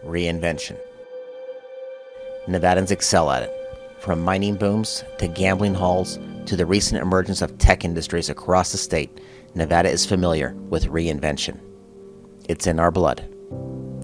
reinvention. Nevadans excel at it. From mining booms to gambling halls to the recent emergence of tech industries across the state, Nevada is familiar with reinvention. It's in our blood.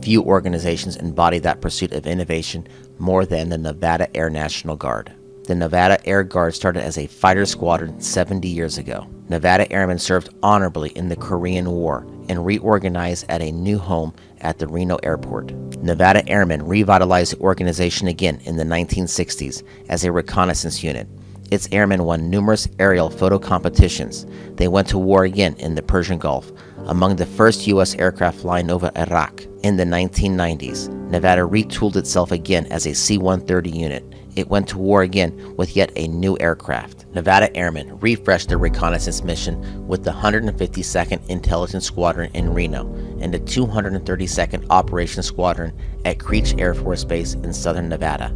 Few organizations embody that pursuit of innovation more than the Nevada Air National Guard. The Nevada Air Guard started as a fighter squadron 70 years ago. Nevada Airmen served honorably in the Korean War and reorganized at a new home at the Reno airport. Nevada Airmen revitalized the organization again in the 1960s as a reconnaissance unit. Its airmen won numerous aerial photo competitions. They went to war again in the Persian Gulf, among the first U.S. aircraft flying over Iraq. In the 1990s, Nevada retooled itself again as a C-130 unit. It went to war again with yet a new aircraft. Nevada Airmen refreshed their reconnaissance mission with the 152nd Intelligence Squadron in Reno and the 232nd Operations Squadron at Creech Air Force Base in southern Nevada.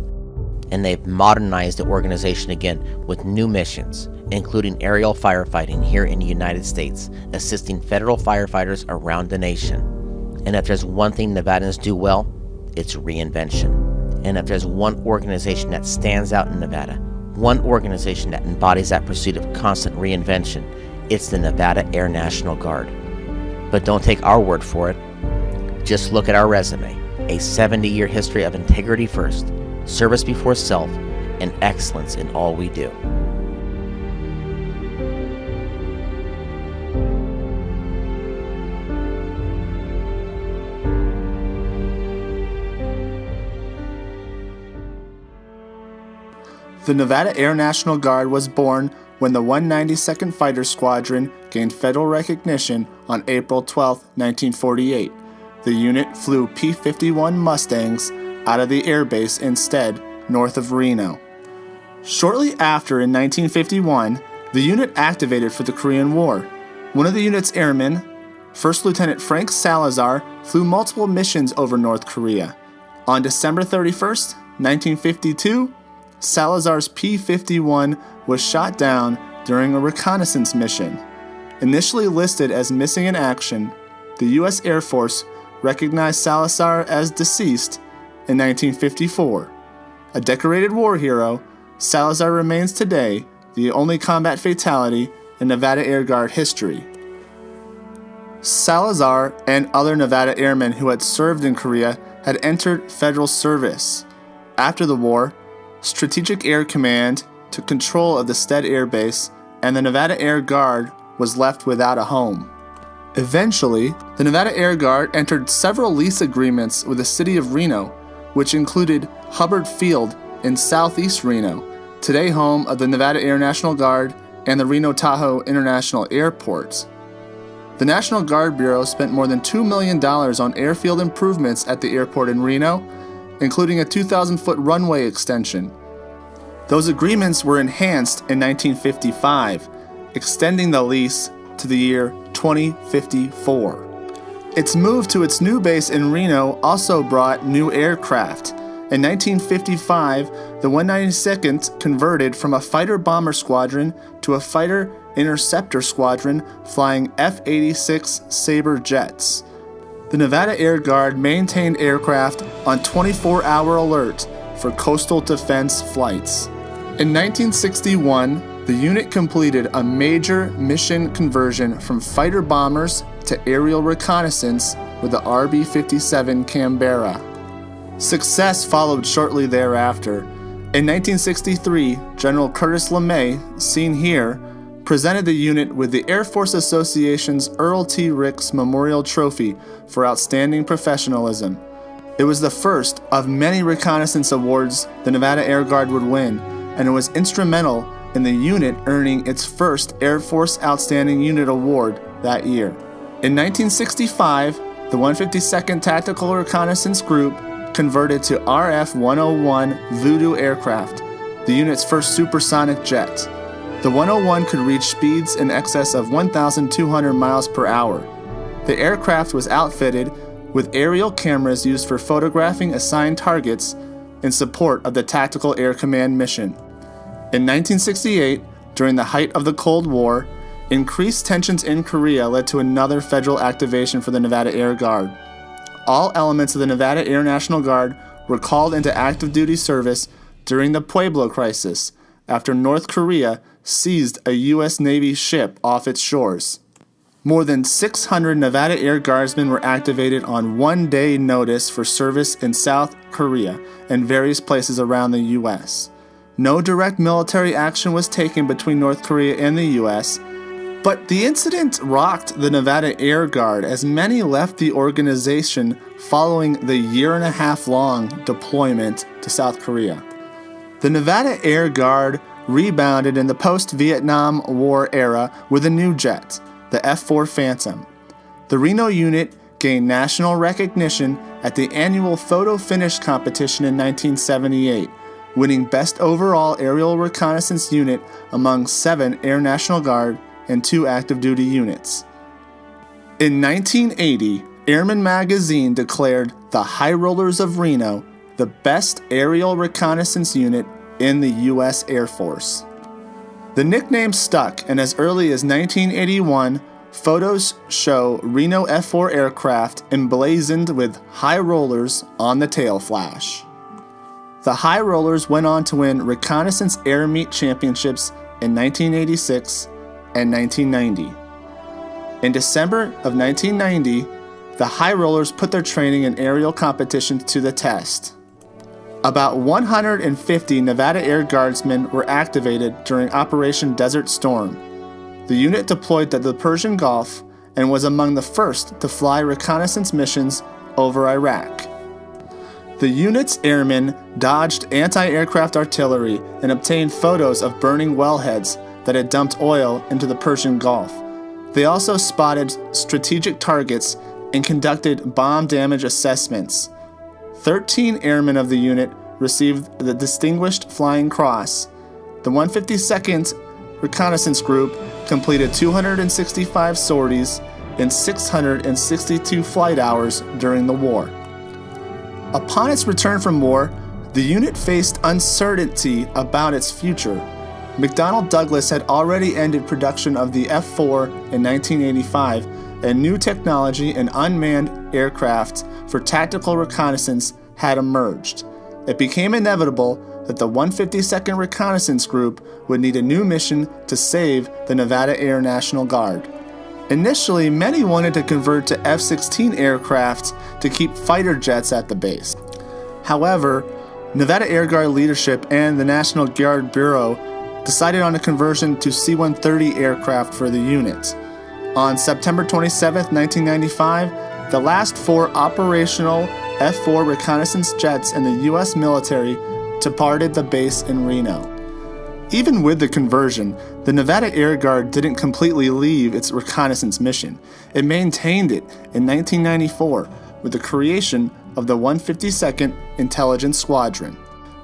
And they've modernized the organization again with new missions, including aerial firefighting here in the United States, assisting federal firefighters around the nation. And if there's one thing Nevadans do well, it's reinvention. And if there's one organization that stands out in Nevada, one organization that embodies that pursuit of constant reinvention, it's the Nevada Air National Guard. But don't take our word for it. Just look at our resume, a 70-year history of integrity first, service before self, and excellence in all we do. The Nevada Air National Guard was born when the 192nd Fighter Squadron gained federal recognition on April 12, 1948. The unit flew P-51 Mustangs out of the airbase instead, north of Reno. Shortly after, in 1951, the unit activated for the Korean War. One of the unit's airmen, First Lieutenant Frank Salazar, flew multiple missions over North Korea. On December 31, 1952, Salazar's P-51 was shot down during a reconnaissance mission. Initially listed as missing in action, the U.S. Air Force recognized Salazar as deceased in 1954. A decorated war hero, Salazar remains today the only combat fatality in Nevada Air Guard history. Salazar and other Nevada airmen who had served in Korea had entered federal service. After the war, Strategic Air Command took control of the Stead Air Base, and the Nevada Air Guard was left without a home. Eventually, the Nevada Air Guard entered several lease agreements with the city of Reno, which included Hubbard Field in southeast Reno, today home of the Nevada Air National Guard and the Reno-Tahoe International Airport. The National Guard Bureau spent more than $2 million on airfield improvements at the airport in Reno, including a 2,000-foot runway extension. Those agreements were enhanced in 1955, extending the lease to the year 2054. Its move to its new base in Reno also brought new aircraft. In 1955, the 192nd converted from a fighter-bomber squadron to a fighter-interceptor squadron flying F-86 Sabre jets. The Nevada Air Guard maintained aircraft on 24-hour alert for coastal defense flights. In 1961, the unit completed a major mission conversion from fighter bombers to aerial reconnaissance with the RB-57 Canberra. Success followed shortly thereafter. In 1963, General Curtis LeMay, seen here, presented the unit with the Air Force Association's Earl T. Ricks Memorial Trophy for outstanding professionalism. It was the first of many reconnaissance awards the Nevada Air Guard would win, and it was instrumental in the unit earning its first Air Force Outstanding Unit Award that year. In 1965, the 152nd Tactical Reconnaissance Group converted to RF-101 Voodoo aircraft, the unit's first supersonic jet. The 101 could reach speeds in excess of 1,200 miles per hour. The aircraft was outfitted with aerial cameras used for photographing assigned targets in support of the Tactical Air Command mission. In 1968, during the height of the Cold War, increased tensions in Korea led to another federal activation for the Nevada Air Guard. all elements of the Nevada Air National Guard were called into active duty service during the Pueblo Crisis after North Korea seized a U.S. Navy ship off its shores. More than 600 Nevada Air Guardsmen were activated on one-day notice for service in South Korea and various places around the U.S. No direct military action was taken between North Korea and the U.S., but the incident rocked the Nevada Air Guard as many left the organization following the year-and-a-half-long deployment to South Korea. The Nevada Air Guard rebounded in the post-Vietnam War era with a new jet, the F-4 Phantom. The Reno unit gained national recognition at the annual photo finish competition in 1978, winning Best Overall Aerial Reconnaissance Unit among 7 Air National Guard and 2 active duty units. In 1980, Airman Magazine declared the High Rollers of Reno the best aerial reconnaissance unit in the U.S. Air Force. The nickname stuck, and as early as 1981, photos show Reno F-4 aircraft emblazoned with High Rollers on the tail flash. The High Rollers went on to win Reconnaissance Air Meet Championships in 1986 and 1990. In December of 1990, the High Rollers put their training in aerial competitions to the test. About 150 Nevada Air Guardsmen were activated during Operation Desert Storm. The unit deployed to the Persian Gulf and was among the first to fly reconnaissance missions over Iraq. The unit's airmen dodged anti-aircraft artillery and obtained photos of burning wellheads that had dumped oil into the Persian Gulf. They also spotted strategic targets and conducted bomb damage assessments. 13 airmen of the unit received the Distinguished Flying Cross. The 152nd Reconnaissance Group completed 265 sorties and 662 flight hours during the war. Upon its return from war, the unit faced uncertainty about its future. McDonnell Douglas had already ended production of the F-4 in 1985, and new technology and unmanned aircraft for tactical reconnaissance had emerged. It became inevitable that the 152nd Reconnaissance Group would need a new mission to save the Nevada Air National Guard. Initially, many wanted to convert to F-16 aircraft to keep fighter jets at the base. However, Nevada Air Guard leadership and the National Guard Bureau decided on a conversion to C-130 aircraft for the unit. On September 27, 1995, the last 4 operational F-4 reconnaissance jets in the U.S. military departed the base in Reno. Even with the conversion, the Nevada Air Guard didn't completely leave its reconnaissance mission. It maintained it in 1994 with the creation of the 152nd Intelligence Squadron.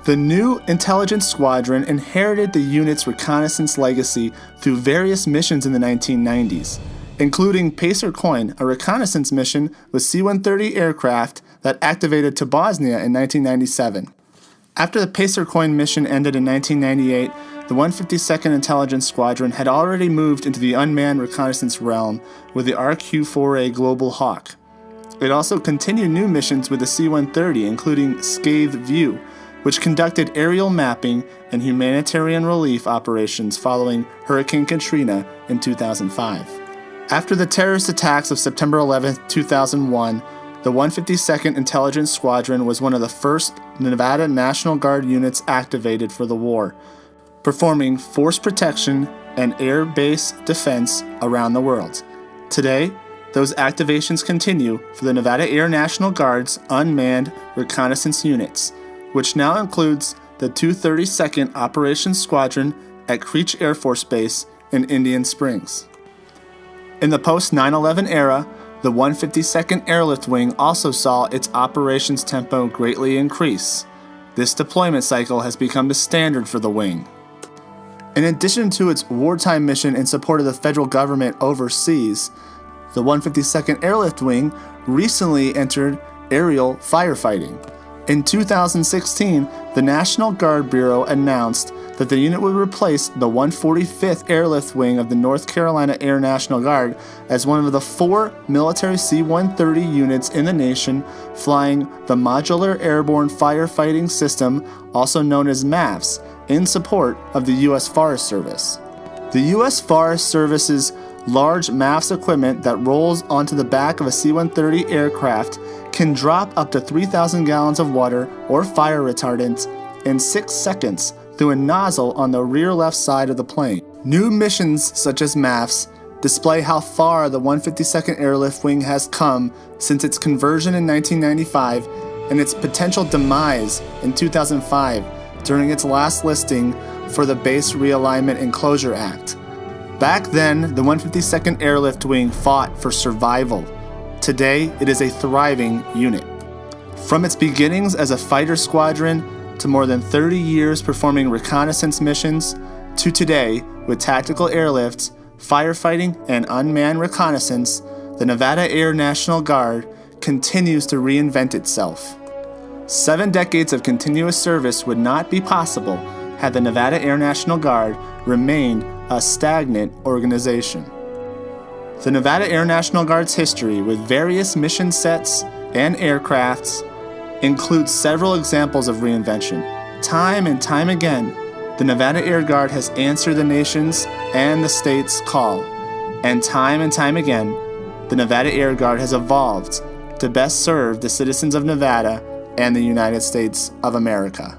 The new Intelligence Squadron inherited the unit's reconnaissance legacy through various missions in the 1990s, including Pacer Coin, a reconnaissance mission with C-130 aircraft that activated to Bosnia in 1997. After the Pacer Coin mission ended in 1998, the 152nd Intelligence Squadron had already moved into the unmanned reconnaissance realm with the RQ-4A Global Hawk. It also continued new missions with the C-130, including Scathed View, which conducted aerial mapping and humanitarian relief operations following Hurricane Katrina in 2005. After the terrorist attacks of September 11, 2001, the 152nd Intelligence Squadron was one of the first Nevada National Guard units activated for the war, performing force protection and air base defense around the world. Today, those activations continue for the Nevada Air National Guard's unmanned reconnaissance units, which now includes the 232nd Operations Squadron at Creech Air Force Base in Indian Springs. In the post-9/11 era, the 152nd Airlift Wing also saw its operations tempo greatly increase. This deployment cycle has become the standard for the wing. In addition to its wartime mission in support of the federal government overseas, the 152nd Airlift Wing recently entered aerial firefighting. In 2016, the National Guard Bureau announced that the unit would replace the 145th Airlift Wing of the North Carolina Air National Guard as one of the 4 military C-130 units in the nation flying the Modular Airborne Firefighting System, also known as MAFS, in support of the U.S. Forest Service. The U.S. Forest Service's large MAFS equipment that rolls onto the back of a C-130 aircraft can drop up to 3,000 gallons of water or fire retardant in 6 seconds through a nozzle on the rear left side of the plane. New missions such as MAFS display how far the 152nd Airlift Wing has come since its conversion in 1995 and its potential demise in 2005 during its last listing for the Base Realignment and Closure Act. Back then, the 152nd Airlift Wing fought for survival. Today, it is a thriving unit. From its beginnings as a fighter squadron to more than 30 years performing reconnaissance missions, to today, with tactical airlift, firefighting, and unmanned reconnaissance, the Nevada Air National Guard continues to reinvent itself. 7 decades of continuous service would not be possible had the Nevada Air National Guard remained a stagnant organization. The Nevada Air National Guard's history with various mission sets and aircrafts includes several examples of reinvention. Time and time again, the Nevada Air Guard has answered the nation's and the state's call, and time again, the Nevada Air Guard has evolved to best serve the citizens of Nevada and the United States of America.